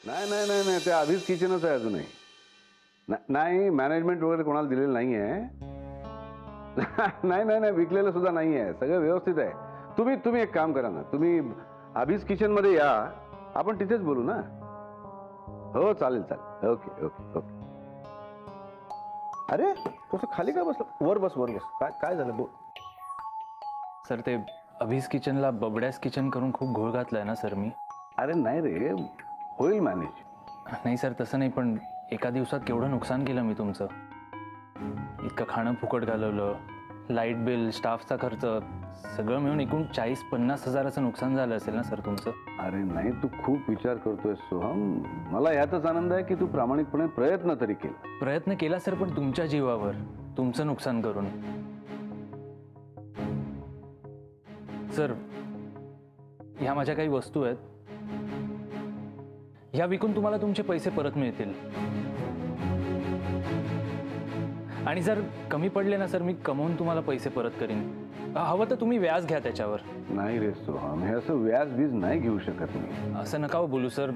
नाही नाही नाही नाही, ते आधीच किचनच आहे अजूनही. नाही, मॅनेजमेंट वगैरे कोणाला दिलेलं नाही आहे. नाही नाही नाही, विकलेलं सुद्धा नाही आहे, सगळं व्यवस्थित आहे. तुम्ही एक काम करा ना, तुम्ही अभिज किचन मध्ये या, आपण तिथेच बोलू ना. हो चालेल चालेल, ओके ओके ओके. अरे तसं खाली का बसलं? वर बस वर बस. काय काय झालं बोल. सर ते अभिज किचनला बबड्यास किचन करून खूप घोळ घातलाय ना सर मी. अरे नाही रे, होईल मॅनेज. नाही सर तसं नाही, पण एका दिवसात केवढं नुकसान केलं मी तुमचं. इतकं खाणं फुकट घालवलं, लाईट बिल, स्टाफचा खर्च सगळं मिळून एकूण 40-50 हजाराचं नुकसान झालं असेल ना सर तुमचं. अरे नाही, तू खूप विचार करतोय सोहम. मला यातच आनंद आहे की तू प्रामाणिकपणे प्रयत्न तरी केला. प्रयत्न केला सर, पण तुमच्या जीवावर, तुमचं नुकसान करून. सर ह्या माझ्या काही वस्तू आहेत, ह्या विकून तुम्हाला तुमचे पैसे परत मिळतील. आणि जर कमी पडले ना सर, मी कमवून तुम्हाला पैसे परत करीन. हवं तर तुम्ही व्याज घ्या त्याच्यावर. नाही रे सोहम, हे असं व्याज बीज नाही घेऊ शकत मी. असं नका बोलू सर.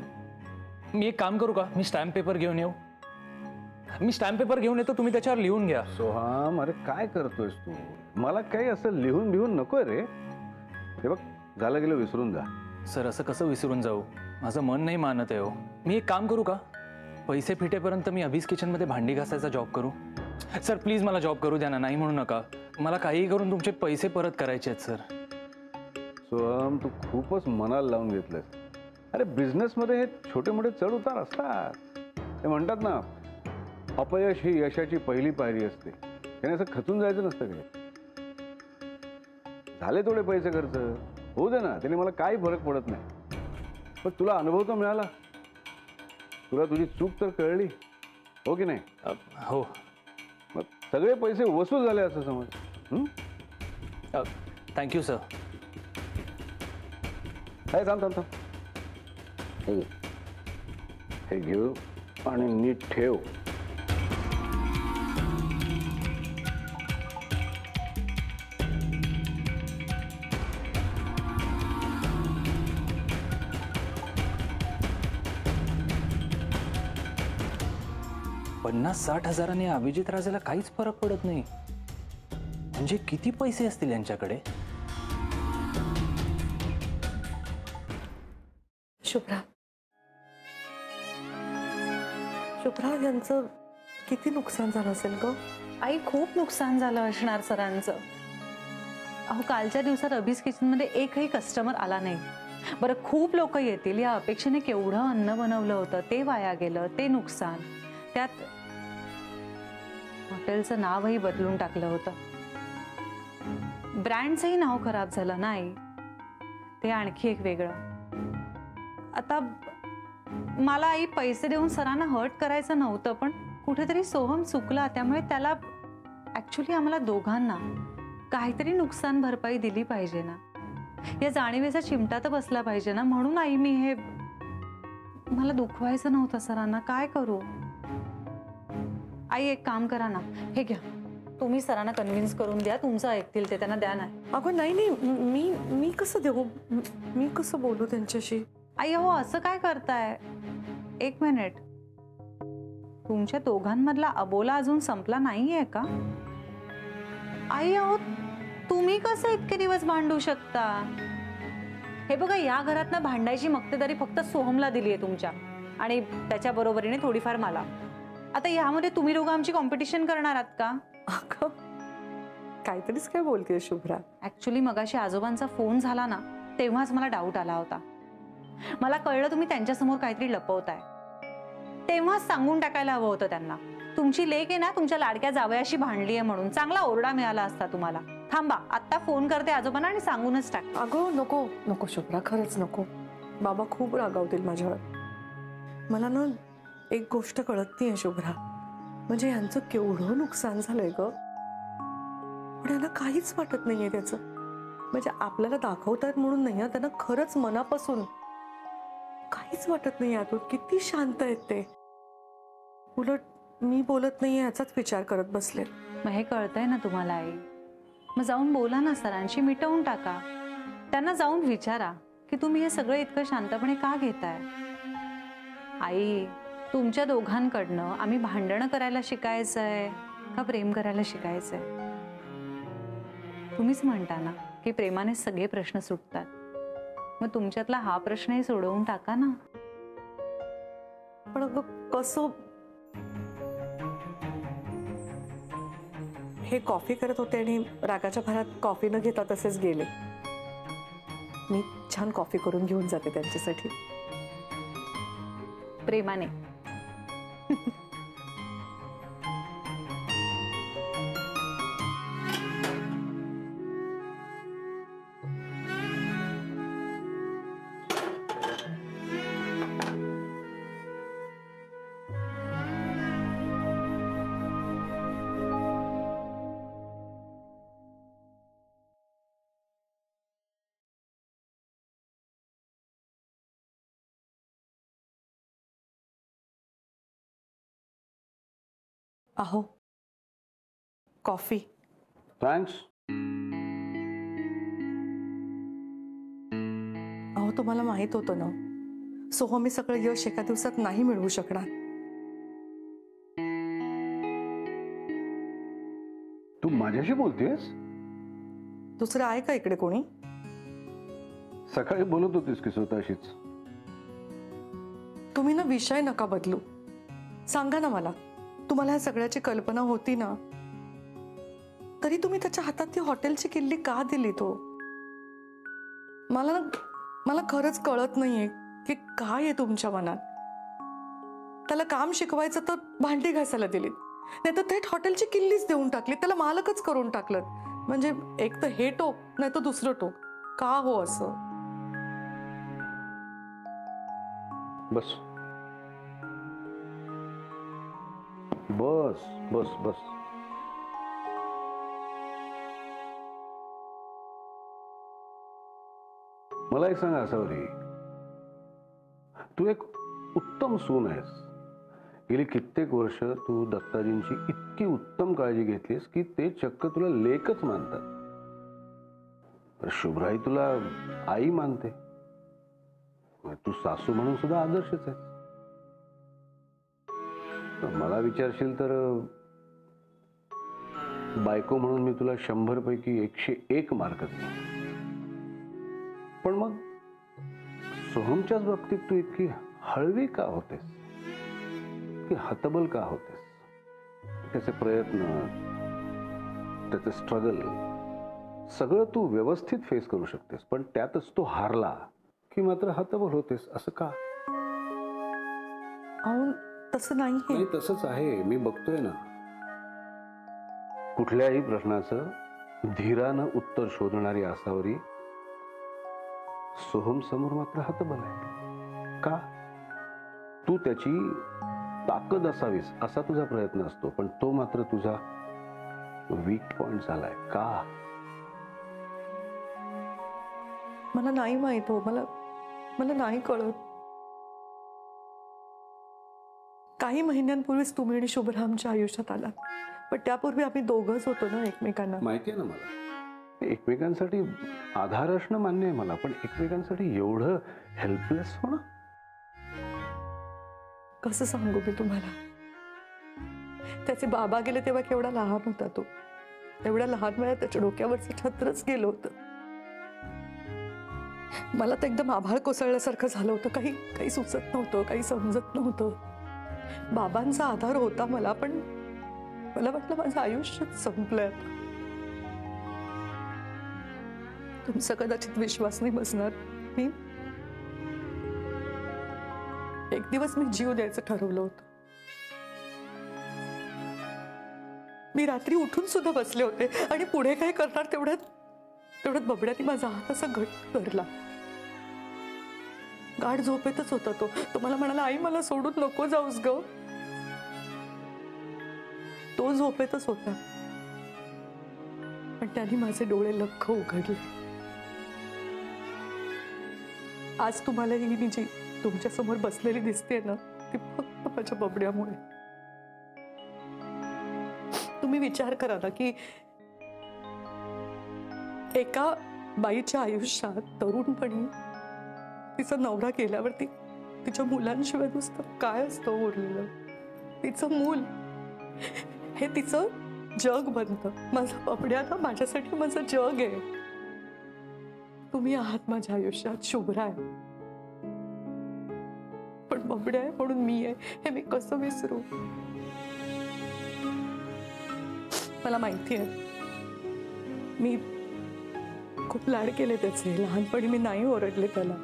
मी एक काम करू का, मी स्टॅम्प पेपर घेऊन येऊ? मी स्टॅम्प पेपर घेऊन येतो, तुम्ही त्याच्यावर लिहून घ्या. सोहम अरे काय करतोयस तू? मला काही असं लिहून बिहून नकोय रे. हे बघ, झालं गेलं विसरून जा. सर असं कसं विसरून जाऊ, माझं मन नाही मानत आहे हो. मी एक काम करू का, पैसे फिटेपर्यंत मी अभिज किचनमध्ये भांडी घासायचा जॉब करू? सर प्लीज मला जॉब करू द्या ना, नाही म्हणू नका. मला काहीही करून तुमचे पैसे परत करायचे आहेत सर. सोहम तू खूपच मनाला लावून घेतलंस. अरे बिझनेसमध्ये हे छोटे मोठे चढ उतार असतात. ते म्हणतात ना, अपयश ही यशाची पहिली पायरी असते. त्याने असं खचून जायचं नसतं काय. झाले थोडे पैसे खर्च होऊ दे ना, त्याने मला काही फरक पडत नाही. पण तुला अनुभव तर मिळाला, तुला तुझी चूक तर कळली, हो की नाही? हो. मग सगळे पैसे वसूल झाले असं समज. Thank you sir. काय थांब थांब थांब, हे घेऊ आणि नीट ठेव. पन्नास 60 हजारांनी अभिजित राजेला काहीच फरक पडत नाही. म्हणजे किती पैसे असतील यांच्याकडे? शुभ्रा, शुभ्रा यांचं किती नुकसान झालं असेल ग? आई खूप नुकसान झालं असणार सरांचं. अहो कालच्या दिवसात अभिज किचनमध्ये एकही कस्टमर आला नाही. बरं खूप लोक येतील या अपेक्षेने केवढं अन्न बनवलं होतं, ते वाया गेलं, ते नुकसान. त्यात हॉटेलचं नावही बदलून टाकलं होतं. ब्रँडचंही नाव खराब झालं नाही, ते आणखी एक वेगळं. आता मला आई पैसे देऊन सरांना हर्ट करायचं नव्हतं, पण कुठेतरी सोहम चुकला. त्यामुळे त्याला ऍक्च्युली आम्हाला दोघांना काहीतरी नुकसान भरपाई दिली पाहिजे ना, या जाणीवेचा चिमटा तर बसला पाहिजे ना. म्हणून आई मी हे, मला दुखवायचं नव्हतं सरांना, काय करू? आई एक काम करा ना, हे घ्या, तुम्ही सरांना कन्व्हिन्स करून द्या, तुमचं ऐकतील ते, त्यांना द्या ना. अगं नाही नाही, मी कसं देऊ, मी कसं बोलू त्यांच्याशी? आई हो असं काय करताय? एक मिनिट, तुमच्या दोघांमधला अबोला अजून संपला नाहीये का? आई अहो तुम्ही कसं इतके दिवस भांडू शकता? हे बघा, या घरातनं भांडायची मक्तेदारी फक्त सोहमला दिली आहे तुमच्या, आणि त्याच्या बरोबरीने थोडीफार मला. आता यामध्ये तुम्ही दोघं आमची कॉम्पिटिशन करणार आहात का? अगं काहीतरीच काय बोलतेय शुभ्रा. ऍक्च्युली मगाशी आजोबांचा फोन झाला ना, तेव्हाच मला डाऊट आला होता. मला कळलं तुम्ही त्यांच्यासमोर काहीतरी लपवताय. तेव्हाच सांगून टाकायला हवं होतं त्यांना. तुमची लेक आहे ना, तुमच्या लाडक्या जावयाशी भांडली आहे म्हणून चांगला ओरडा मिळाला असता तुम्हाला. थांबा, आत्ता फोन करते आजोबांना आणि सांगूनच टाक. अगं नको नको शुभ्रा, खरंच नको. बाबा खूप रागावतील माझ्यावर. मला ना एक गोष्ट कळत नाहीये शुभ्रा, म्हणजे यांचं केवढं नुकसान झालंय ग, पण यांना काहीच वाटत नाहीये त्याचं. म्हणजे आपल्याला दाखवतात म्हणून नाही, त्यांना खरंच मनापासून काहीच वाटत नाही यातून. किती शांत आहेत ते. उलट मी बोलत नाहीये याचाच विचार करत बसले. मग हे कळतंय ना तुम्हाला आई, मग जाऊन बोला ना सरांशी, मिटवून टाका. त्यांना जाऊन विचारा की तुम्ही हे सगळं इतकं शांतपणे का घेताय. आई, तुमच्या दोघांकडनं आम्ही भांडणं करायला शिकायचंय का प्रेम करायला शिकायचंय? तुम्हीच म्हणता ना की प्रेमाने सगळे प्रश्न सुटतात. मग तुमच्यातला हा प्रश्नही सोडवून टाका ना. पण अगं कसं? हे कॉफी करत होते आणि रागाच्या भरात कॉफी न घेता तसेच गेले. मी छान कॉफी करून घेऊन जाते त्यांच्यासाठी. प्रेमाने. अहो, कॉफी. थँक्स. अहो, तुम्हाला माहित होतं ना, सोहम हे सगळं यश एका दिवसात नाही मिळवू शकणार. तू माझ्याशी बोलतेस? दुसरं आहे का इकडे कोणी? सकाळी बोलत होतीस की स्वतःशीच. तुम्ही ना विषय नका बदलू. सांगा ना मला, तुम्हाला ह्या सगळ्याची कल्पना होती ना, तरी तुम्ही त्याच्या हातात ती हॉटेलची किल्ली का दिली? तो मला खरंच कळत नाहीये की काय आहे तुमच्या मनात. त्याला काम शिकवायचं तर भांडी घासायला दिलीत, नाही तर थेट हॉटेलची किल्लीच देऊन टाकली. त्याला मालकच करून टाकलं. म्हणजे एक तर हे टोक, नाही तर दुसरं टोक. का हो असं? बस बस बस बस. मला एक सांग आसावरी, तू एक उत्तम सून आहेस. गेली कित्येक वर्ष तू दत्ताजींची इतकी उत्तम काळजी घेतलीस की ते चक्क तुला लेकच मानतात. तर शुभ्राई तुला आई मानते. तू सासू म्हणून सुद्धा आदर्शच आहेस. मला विचारशील तर बायको म्हणून मी तुला 100 पैकी 101 मार्क दिला. पण मग सोहमच्याच बाबतीत तू इतकी हळवी का होतेस? की हतबल का होतेस? त्याचे प्रयत्न, त्याचे स्ट्रगल सगळं तू व्यवस्थित फेस करू शकतेस, पण त्यातच तो हारला की मात्र हतबल होतेस. असं का? अहो, तसं नाहीये. नाही, तसंच आहे. मी बघतोय ना. कुठल्याही प्रश्नाचं धीरानं उत्तर शोधणारी आसावरी सोहम समोर मात्र हतबल आहे. का? तू त्याची ताकद असावीस असा तुझा प्रयत्न असतो, पण तो मात्र तुझा वीक पॉइंट झालाय. का? मला नाही माहित हो. मला नाही कळत. काही महिन्यांपूर्वीच तुम्ही आणि शुभ्रा आमच्या आयुष्यात आलात, पण त्यापूर्वी आम्ही दोघंच होतो ना एकमेकांना. माहिती आहे ना मला. एकमेकांसाठी आधार असणं मान्य आहे मला, पण एकमेकांसाठी एवढं हेल्पलेस होणं? कसं सांगू मी तुम्हाला? त्याचे बाबा गेले तेव्हा केवढा लहान होता तो. एवढ्या लहान वयात त्याच्या डोक्यावरचं छत्रच गेलं होतं. मला तर एकदम आभाळ कोसळल्यासारखं झालं होतं. काही सुचत नव्हतं, काही समजत नव्हतं. बाबांचा आधार होता मला, पण मला वाटलं माझं आयुष्यच संपलंय. तुमचा कदाचित विश्वास नाही बसणार. एक दिवस मी जीव द्यायचं ठरवलं होतं. मी रात्री उठून सुद्धा बसले होते आणि पुढे काय करणार तेवढ्यात बबड्याने माझा हात असा घट्ट धरला. गाढ झोपेतच होता तो मला म्हणाला, आई मला सोडून नको जाऊस ग. तो झोपेतच होता, पण त्याने माझे डोळे लख्ख उघडले. आज तुम्हाला ही मी जी तुमच्या समोर बसलेली दिसते ना, ती फक्त माझ्या बबड्यामुळे. तुम्ही विचार करा ना की एका बाईच्या आयुष्यात तरुणपणी तिचा नवरा गेल्यावरती तिच्या मुलांशिवाय नुसतं काय असतं उरलेलं. तिचं मूल हे तिचं जग बनतं. माझा बबड्या ना माझ्यासाठी माझं जग आहे. तुम्ही आहात माझ्या आयुष्यात, शुभ्रा आहे, पण बबड्या आहे म्हणून मी आहे हे मी कसं विसरू. मला माहिती आहे मी खूप लाड केले त्याचे. लहानपणी मी नाही ओरडले त्याला,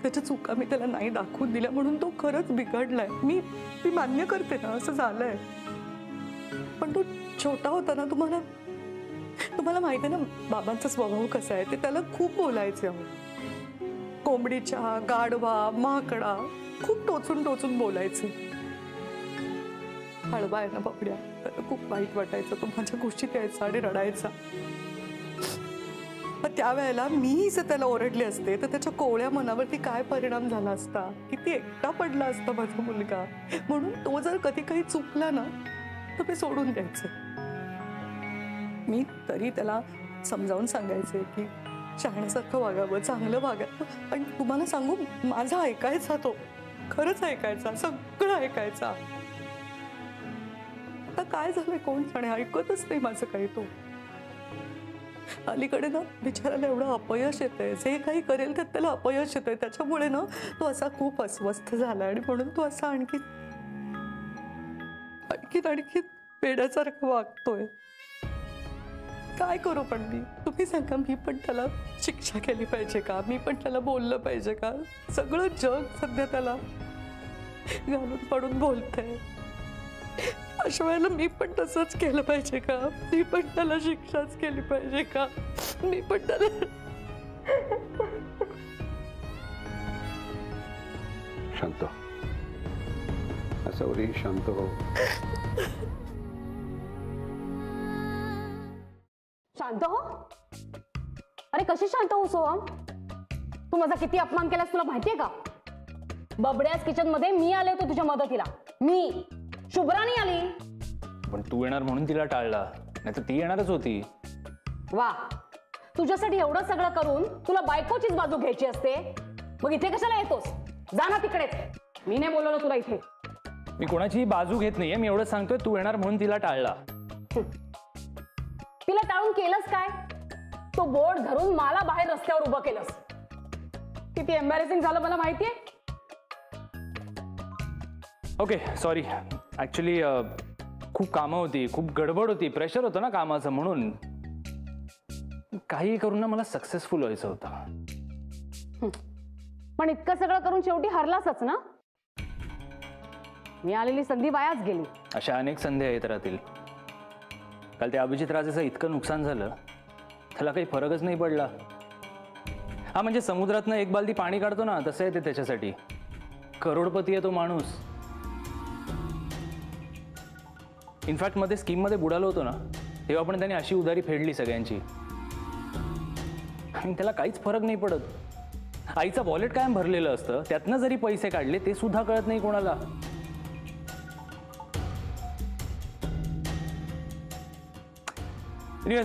त्याच्या चुका मी त्याला नाही दाखवून दिल्या म्हणून तो खरंच बिघडलाय. मी मान्य करते ना, असं झालंय. पण तो छोटा होता ना, तुम्हाला माहिती आहे ना बाबांचा स्वभाव कसा आहे. ते त्याला खूप बोलायचे अहो. कोंबडीच्या, गाढवा, माकडा खूप टोचून टोचून बोलायचे. हळवा आहे ना बबड्या, त्याला खूप वाईट वाटायचं. तो माझ्या गोष्टीत यायचा आणि रडायचा. पण त्यावेळेला मीही जर त्याला ओरडले असते तर त्याच्या कोवळ्या मनावरती काय परिणाम झाला असता, किती एकटा पडला असता माझा मुलगा. म्हणून तो जर कधी काही चुकला ना तर मी सोडून द्यायचे. मी तरी त्याला समजावून सांगायचे की शहाण्यासारखं वागावं, चांगलं वागावं. पण तुम्हाला सांगू, माझा ऐकायचा तो, खरंच ऐकायचा, सगळं ऐकायचा. आता काय झालंय कोण जाणे, ऐकतच नाही माझं काही. तो अलीकडे ना बिचाराला एवढं अपयश येतंय, जे काही करेल त्यात त्याला अपयश येतंय. त्याच्यामुळे ना तो असा खूप अस्वस्थ झाला आणि म्हणून तो असा आणखी पेड्यासारखं वागतोय. काय करू पण मी, तुम्ही सांगा. मी पण त्याला शिक्षा केली पाहिजे का? मी पण त्याला बोललं पाहिजे का? सगळं जग सध्या त्याला घालून पडून बोलतंय. अशा वेळेला मी पण तसंच केलं पाहिजे का? मी पण त्याला शिक्षाच केली पाहिजे का? मी पण त्याला शांत असवरी, शांत हो. शांत हो. अरे कशी शांत हो सोहम? तू माझा किती अपमान केलास तुला माहितीये का? बबड्यास किचन मध्ये मी आले होते तुझ्या मदतीला. मी, शुभ्रा नाही आली. पण तू येणार म्हणून तिला टाळला, नाही तर ती येणारच होती. वा, तुझ्यासाठी एवढं सगळं करून तुला बायकोचीच बाजू घ्यायची असते. मग इथे कशाला येतोस? जा ना तिकडेच. मी नाही बोलवलं तुला इथे. मी कोणाची बाजू घेत नाहीये. मी एवढंच सांगतोय तू येणार म्हणून तिला टाळला. तिला टाळून केलंस काय? तो बोर्ड धरून मला बाहेर रस्त्यावर उभं केलंस. किती एम्बॅरेसिंग झालं मला माहितीये. Okay, sorry. ऍक्च्युली खूप कामं होती, खूप गडबड होती, प्रेशर होतं ना कामाचं, म्हणून काही करून ना मला सक्सेसफुल व्हायचं होतं. पण इतकं सगळं करून शेवटी हरलासच ना. मी आलेली संधी वायाच गेली. अशा अनेक संधी येत राहतील. काल त्या अभिजित राजेचं इतकं नुकसान झालं, त्याला काही फरकच नाही पडला. हा म्हणजे समुद्रातनं एक बालदी पाणी काढतो ना, तसं आहे ते त्याच्यासाठी. करोडपती आहे तो माणूस. इनफॅक्ट मध्ये स्कीममध्ये बुडालो होतो ना, तेव्हा पण त्याने अशी उधारी फेडली सगळ्यांची आणि त्याला काहीच फरक नाही पडत. आईचं वॉलेट कायम भरलेलं असतं, त्यातनं जरी पैसे काढले ते सुद्धा कळत नाही कोणाला.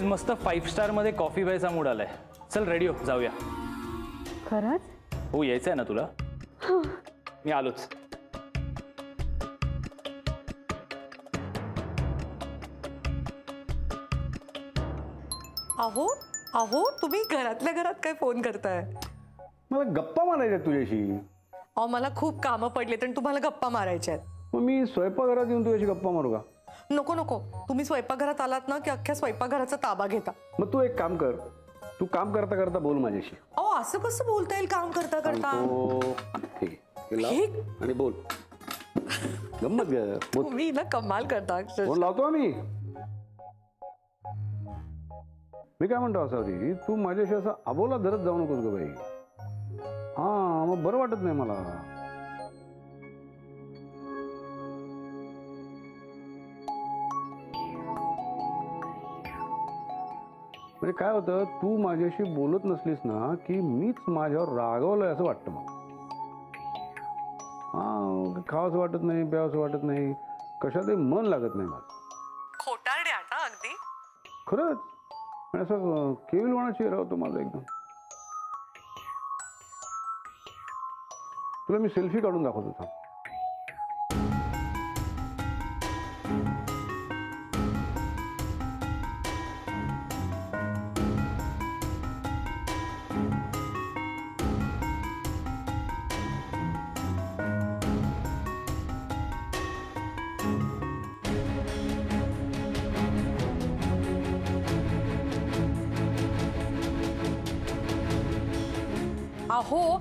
मस्त 5 स्टार मध्ये कॉफी प्यायचा मूड आलाय. चल रेडी हो, जाऊया. खरंच? हो, यायचंय ना तुला? मी आलोच. अहो अहो, तुम्ही घरातल्या घरात काय फोन करताय? मला गप्पा मारायच्या तुझ्याशी. अहो मला खूप कामं पडलेत आणि तुम्हाला गप्पा मारायच्या आहेत. मग मी स्वयंपाकघरात येऊन तुझ्याशी गप्पा मारू का? नको नको, तुम्ही स्वयंपाकघरात आलात ना की अख्ख्या स्वयंपाकघराचा ताबा घेता. मग तू एक काम कर, तू काम करता करता बोल माझ्याशी. अहो असं कसं बोलता येईल काम करता करता? ठीक आहे, हे लाव आणि बोल. गंमत ग, बोल. तुम्ही ना कमाल करता अक्षरशः. फोन लावतो आम्ही. मी काय म्हणतो असावरी, तू माझ्याशी असं अबोला धरत जाऊ नकोस ग बाई. हा, मग बरं वाटत नाही मला. म्हणजे काय होतं, तू माझ्याशी बोलत नसलीस ना की मीच माझ्यावर रागवलंय असं वाटतं मग. हा, खावंसं वाटत नाही, प्यावंसं वाटत नाही, कशातही मन लागत नाही माझं. खोटारडे आता अगदी. खरंच, आणि असं केविलवाणा चेहरा होतो माझा एकदम. तुला मी सेल्फी काढून दाखवतो थांब. अहो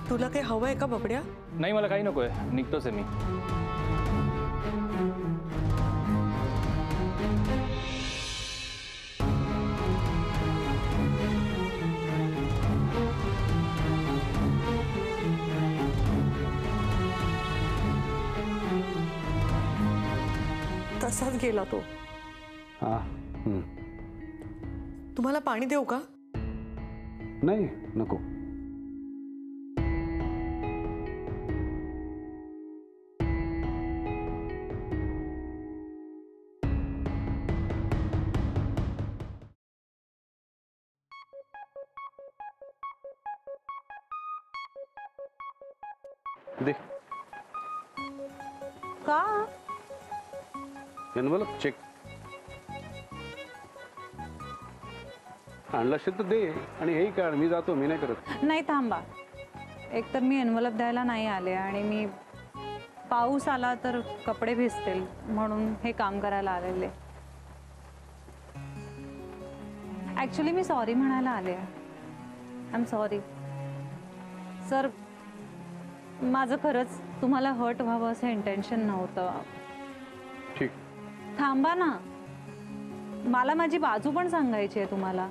तुला काही हवंय का बबड्या? नाही मला काही नकोय, निघतोच आहे मी. तसाच गेला तो. हा. तुम्हाला पाणी देऊ का? नाही नको. दे का? एनवलप चेक आणलं असेल तर दे आणि हेही काढ. मी जातो, मी नाही करत. नाही थांबा, एकतर मी एनवलप द्यायला नाही आले आणि मी पाऊस आला तर कपडे भिजतील म्हणून हे काम करायला आलेले. ऍक्च्युली मी सॉरी म्हणायला आले. I am sorry sir. माझं खरंच तुम्हाला हर्ट व्हावं असं इंटेन्शन नव्हतं. ठीक. थांबा ना, मला माझी बाजू पण सांगायची आहे तुम्हाला.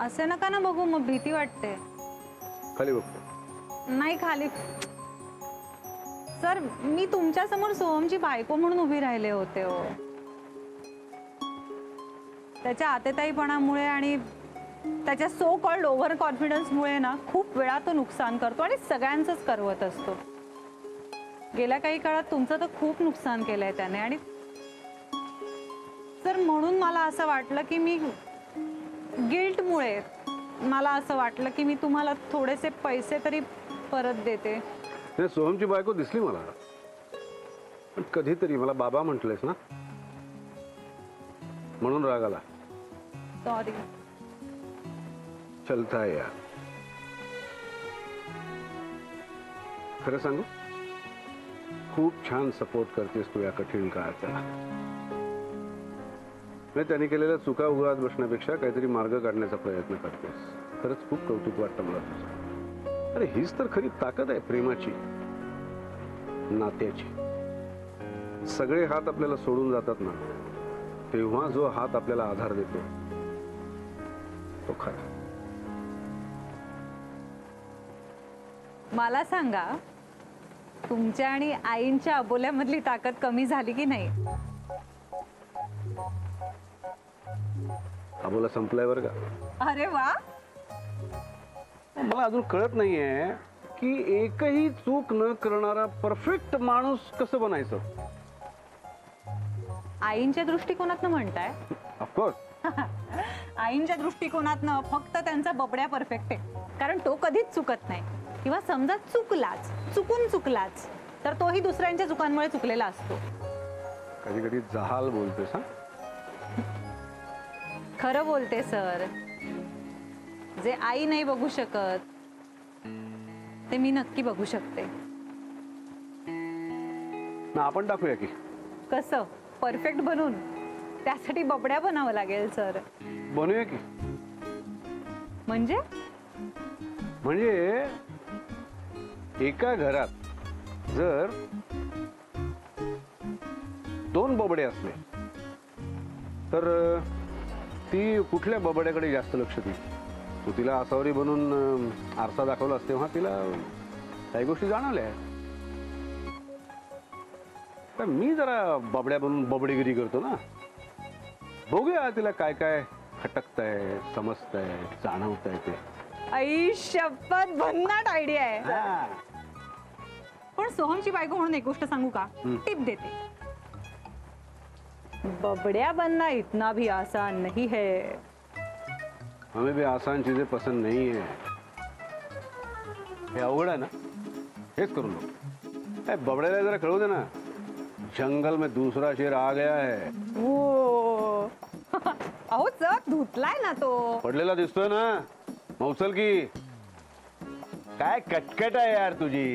असे नका ना बघू, मग भीती वाटते. खाली बघतो. नाही खाली. सर मी तुमच्या समोर सोहमची बायको म्हणून उभी राहिले होते हो. त्याच्या आतेताईपणामुळे आणि त्याच्या सो कॉल्ड ओव्हर कॉन्फिडन्समुळे ना खूप वेळा तो नुकसान करतो आणि सगळ्यांचंच करवत असतो. गेल्या काही काळात तुमचं तर खूप नुकसान केलंय त्याने. आणि सर म्हणून मला असं वाटलं की मी गिल्टमुळे मला असं वाटलं की मी तुम्हाला थोडेसे पैसे तरी परत देते. नाही, सोहमची बायको दिसली मला, पण कधीतरी मला बाबा म्हटलेस ना म्हणून राग आला. सॉरी. चलता है यार. खरं सांगू, खूप छान सपोर्ट करतेस तू या कठीण काळात. त्यांनी केलेल्या चुका उगाच बसण्यापेक्षा काहीतरी मार्ग काढण्याचा प्रयत्न करतेस. खरंच खूप कौतुक वाटतं मला तुझं. अरे हीच तर खरी ताकद आहे प्रेमाची, नात्याची. सगळे हात आपल्याला सोडून जातात ना, तेव्हा जो हात आपल्याला आधार देतो तो खरा. मला सांगा, तुमच्या आणि आईंच्या अबोल्यामधली ताकद कमी झाली की नाही? अबोला संपलाय बरं का. अरे वा. मला अजून कळत नाहीये की एकही चूक न करणारा परफेक्ट माणूस कसं बनायचं. आईंच्या दृष्टिकोनातनं म्हणताय? ऑफकोर्स. आईंच्या दृष्टिकोनातनं फक्त त्यांचा बबड्या परफेक्ट आहे, कारण तो कधीच चुकत नाही. किंवा समजा चुकून चुकलाच तर तोही दुसऱ्यांच्या चुकांमुळे चुकलेला असतो. कधी कधी जहाल बोलतेस. हा, खरं बोलते सर. जे आई नाही बघू शकत ते मी नक्की बघू शकते. ना आपण टाकूया की. कसं? परफेक्ट बनून? त्यासाठी बबड्या बनावं लागेल सर. बनूया की. म्हणजे एका घरात जर 2 बबडे असले तर ती कुठल्या बबड्याकडे जास्त लक्ष देईल? तू तिला आसावरी बनून आरसा दाखवलास तेव्हा तिला काही गोष्टी जाणवल्या. तर मी जरा बबड्या बनून बबडीगिरी करतो ना. बघूया तिला काय काय खटकतंय समजतंय जाणवतंय ते आई शपथ भन्नाट आयडिया आहे हा. पण सोहमची बायको म्हणून एक गोष्ट सांगू का टिप देते बबड्या बनना इतना भी आसान नहीं है हमें भी आसान चीजें पसंद नहीं है हे अवघड आहे ना हेच करू नको बबड्याला जरा कळू दे ना जंगल में दूसरा शेर आ गया है ओ अहो चक धुतलाय ना तो पडलेला दिसतोय ना मौसल की काय कटकट आहे यार तुझी